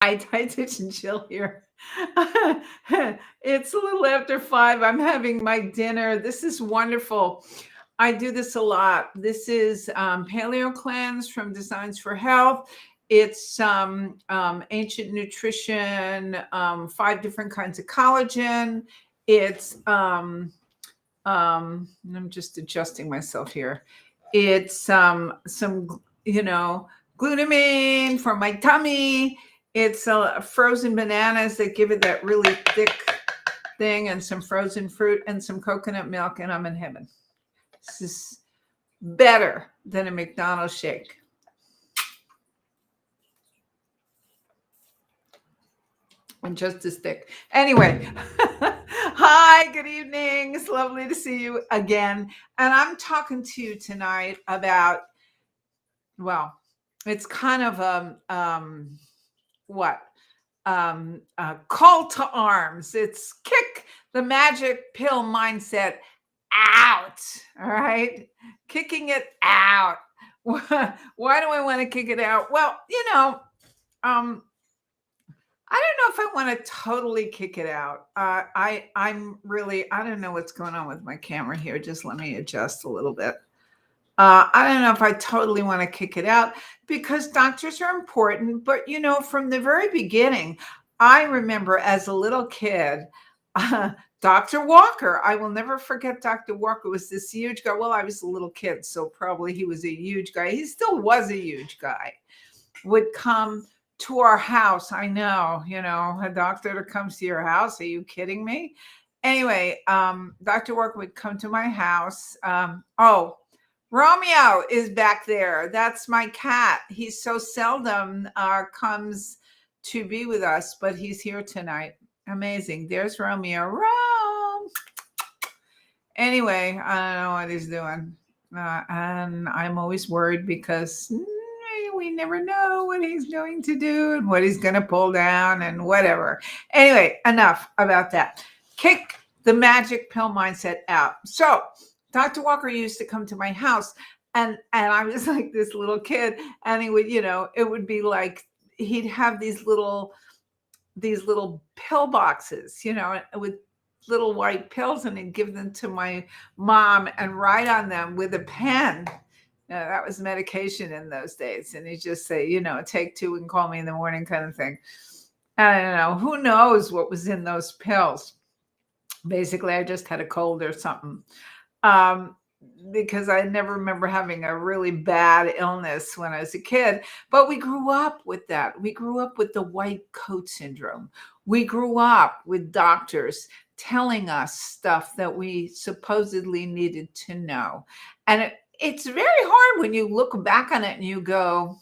Hi, Dietitian Jill here. It's a little after 5. I'm having my dinner. This is wonderful. I do this a lot. This is Paleo Cleanse from Designs for Health. It's ancient nutrition, 5 different kinds of collagen. It's I'm just adjusting myself here. It's some glutamine for my tummy. It's frozen bananas that give it that really thick thing, and some frozen fruit and some coconut milk, and I'm in heaven. This is better than a McDonald's shake. And just as thick. Anyway, hi, good evening. It's lovely to see you again. And I'm talking to you tonight about, well, it's kind of a call to arms. It's kick the magic pill mindset out. All right, kicking it out. Why do I want to kick it out? Well, I don't know if I want to totally kick it out. I don't know what's going on with my camera here. Just let me adjust a little bit. I don't know if I totally want to kick it out because doctors are important. But, from the very beginning, I remember as a little kid, Dr. Walker, I will never forget Dr. Walker was this huge guy. Well, I was a little kid, so probably he was a huge guy. He still was a huge guy. Would come to our house. I know, a doctor that comes to your house. Are you kidding me? Anyway, Dr. Walker would come to my house. Romeo is back there. That's my cat. He so seldom comes to be with us, but he's here tonight. Amazing. There's Romeo. Rome. Anyway, I don't know what he's doing. And I'm always worried because we never know what he's going to do and what he's going to pull down and whatever. Anyway, enough about that. Kick the magic pill mindset out. So Dr. Walker used to come to my house and I was like this little kid, and he would, it would be like he'd have these little pill boxes, with little white pills, and he'd give them to my mom and write on them with a pen. That was medication in those days. And he'd just say, take 2 and call me in the morning kind of thing. I don't know. Who knows what was in those pills? Basically, I just had a cold or something. Because I never remember having a really bad illness when I was a kid. But we grew up with that. We grew up with the white coat syndrome. We grew up with doctors telling us stuff that we supposedly needed to know. And it's very hard when you look back on it and you go,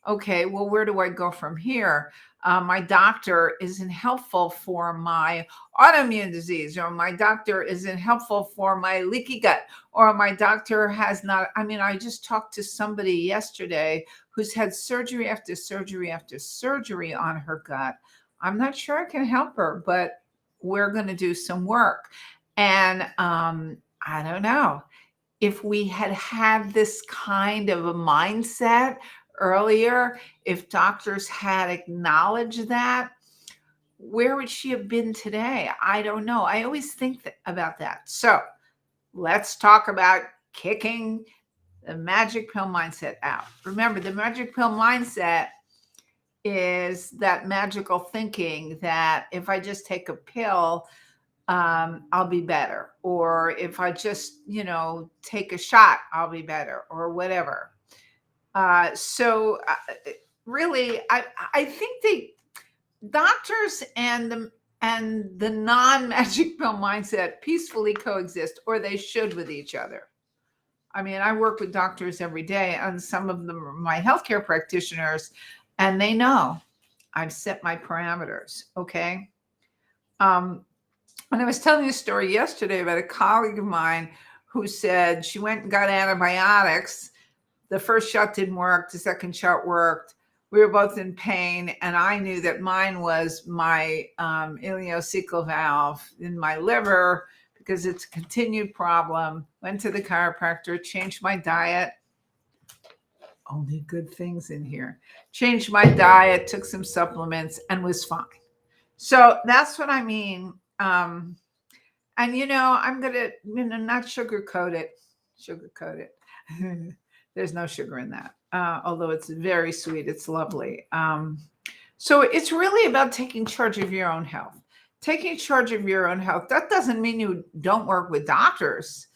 okay, well, where do I go from here? My doctor isn't helpful for my autoimmune disease, or my doctor isn't helpful for my leaky gut, or my doctor has not. I just talked to somebody yesterday who's had surgery after surgery after surgery on her gut. I'm not sure I can help her, but we're going to do some work. And I don't know. If we had this kind of a mindset earlier, if doctors had acknowledged that, where would she have been today? I don't know. I always think about that. So let's talk about kicking the magic pill mindset out. Remember, the magic pill mindset is that magical thinking that if I just take a pill, I'll be better. Or if I just, take a shot, I'll be better, or whatever. Really, I think the doctors and the non-magic pill mindset peacefully coexist, or they should, with each other. I work with doctors every day, and some of them are my healthcare practitioners, and they know I've set my parameters. Okay. And I was telling you a story yesterday about a colleague of mine who said she went and got antibiotics. The first shot didn't work. The second shot worked. We were both in pain. And I knew that mine was my ileocecal valve in my liver, because it's a continued problem. Went to the chiropractor, changed my diet. Only good things in here. changed my diet, took some supplements, and was fine. So that's what I mean. And I'm gonna not sugarcoat it. Sugarcoat it. There's no sugar in that. Although it's very sweet, it's lovely. So it's really about taking charge of your own health. Taking charge of your own health. That doesn't mean you don't work with doctors,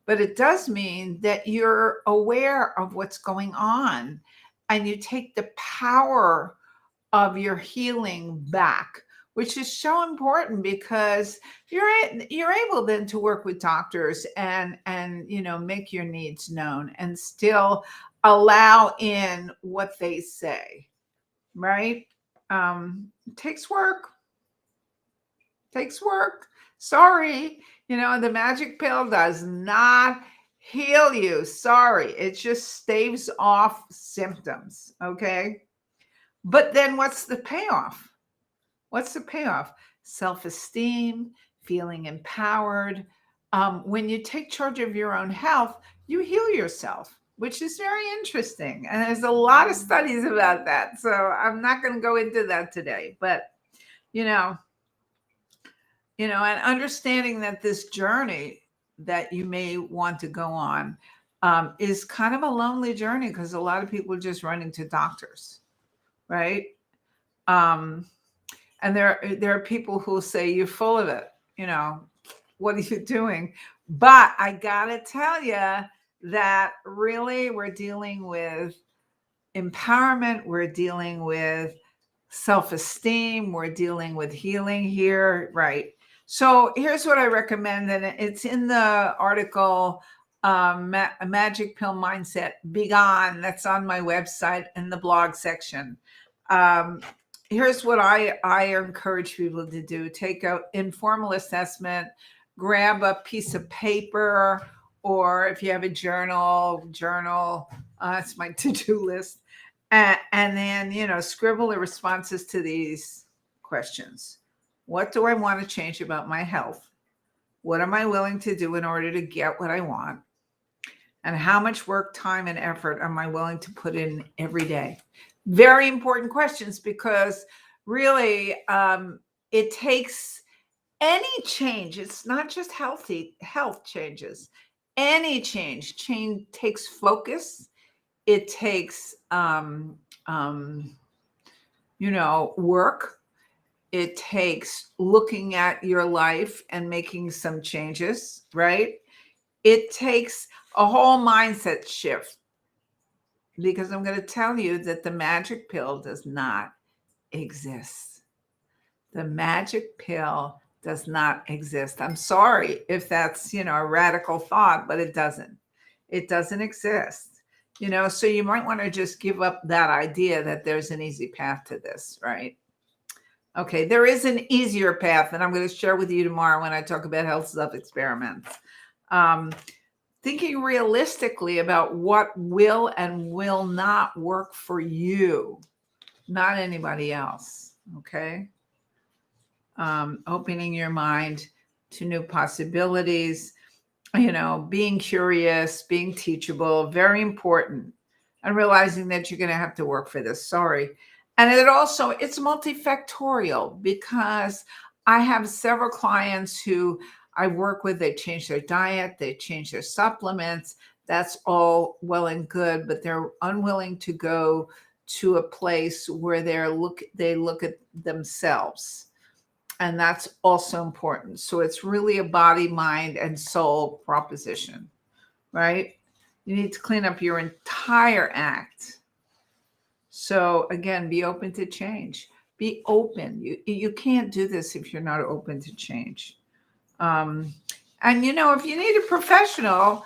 but it does mean that you're aware of what's going on and you take the power of your healing back, which is so important because you're able then to work with doctors and make your needs known and still allow in what they say, right? It takes work. Sorry, the magic pill does not heal you. Sorry, it just staves off symptoms. Okay, but then what's the payoff? What's the payoff? Self-esteem, feeling empowered. When you take charge of your own health, you heal yourself, which is very interesting. And there's a lot of studies about that. So I'm not going to go into that today. But, you know, and understanding that this journey that you may want to go on is kind of a lonely journey because a lot of people are just running to doctors, right? Um, and there are people who say you're full of it. What are you doing? But I gotta tell you that really we're dealing with empowerment. We're dealing with self-esteem. We're dealing with healing here, right? So here's what I recommend, and it's in the article, Magic Pill Mindset Be Gone. That's on my website in the blog section. Here's what I encourage people to do: take an informal assessment, grab a piece of paper, or if you have a journal. It's my to-do list. And then, scribble the responses to these questions. What do I want to change about my health? What am I willing to do in order to get what I want? And how much work, time, and effort am I willing to put in every day? Very important questions because really it takes any change. It's not just health changes. Any change takes focus. It takes work. It takes looking at your life and making some changes, right? It takes a whole mindset shift, because I'm going to tell you that the magic pill does not exist. The magic pill does not exist. I'm sorry if that's, a radical thought, but it doesn't. It doesn't exist. So you might want to just give up that idea that there's an easy path to this, right? Okay, there is an easier path, and I'm going to share with you tomorrow when I talk about health self-experiments. Thinking realistically about what will and will not work for you, not anybody else, okay? Opening your mind to new possibilities, being curious, being teachable, very important, and realizing that you're going to have to work for this. Sorry. And it's multifactorial, because I have several clients who I work with. They change their diet, they change their supplements. That's all well and good, but they're unwilling to go to a place where they look at themselves. And that's also important. So it's really a body, mind, and soul proposition, right? You need to clean up your entire act. So again, be open to change. Be open. You can't do this if you're not open to change. And if you need a professional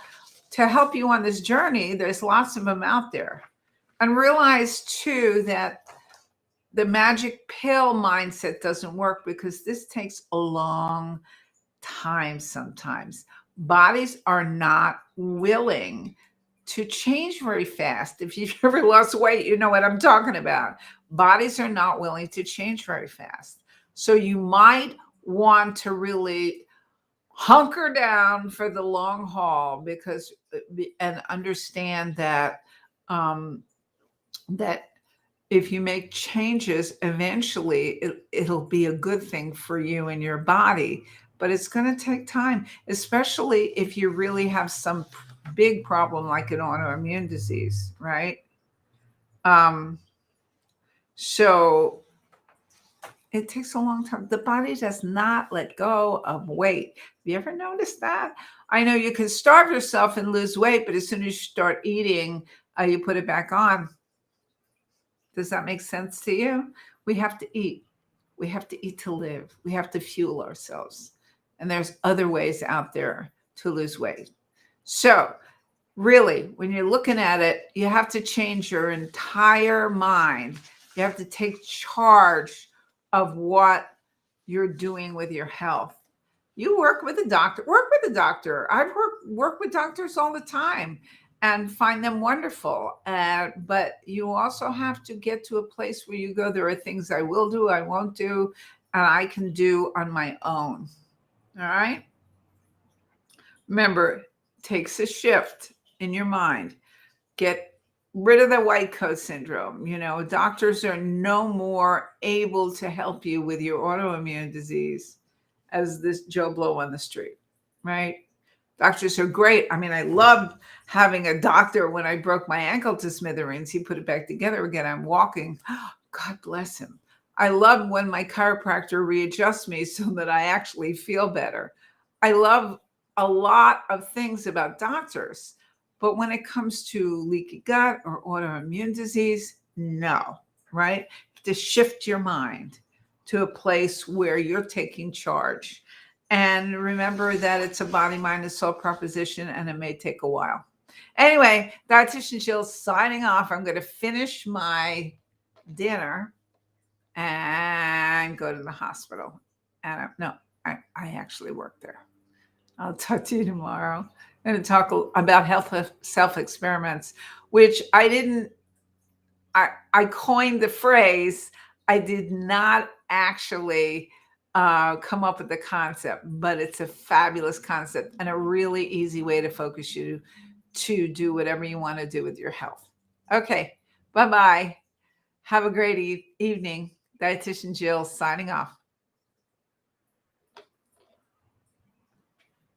to help you on this journey, there's lots of them out there. And realize too that the magic pill mindset doesn't work, because this takes a long time sometimes. Bodies are not willing to change very fast. If you've ever lost weight, you know what I'm talking about. Bodies are not willing to change very fast. So you might want to really hunker down for the long haul, and understand that that if you make changes, eventually it'll be a good thing for you and your body. But it's going to take time, especially if you really have some big problem like an autoimmune disease, right? Um, so it takes a long time. The body does not let go of weight. Have you ever noticed that? I know you can starve yourself and lose weight, but as soon as you start eating, you put it back on. Does that make sense to you? We have to eat. We have to eat to live. We have to fuel ourselves. And there's other ways out there to lose weight. So, really, when you're looking at it, you have to change your entire mind. You have to take charge of what you're doing with your health. You work with a doctor, work with a doctor. I've work with doctors all the time and find them wonderful. But you also have to get to a place where you go, there are things I will do, I won't do, and I can do on my own. All right. Remember, it takes a shift in your mind. Get rid of the white coat syndrome. You know, doctors are no more able to help you with your autoimmune disease as this Joe Blow on the street, right? Doctors are great. I mean, I loved having a doctor when I broke my ankle to smithereens. He put it back together again. I'm walking. God bless him. I love when my chiropractor readjusts me so that I actually feel better. I love a lot of things about doctors, but when it comes to leaky gut or autoimmune disease, no, right? You have to shift your mind to a place where you're taking charge. And remember that it's a body, mind, and soul proposition, and it may take a while. Anyway, Dietitian Jill signing off. I'm going to finish my dinner and go to the hospital. And I actually work there. I'll talk to you tomorrow. I'm going to talk about health self-experiments, which I coined the phrase. I did not actually come up with the concept, but it's a fabulous concept and a really easy way to focus you to do whatever you want to do with your health. Okay, bye-bye. Have a great evening. Dietitian Jill signing off.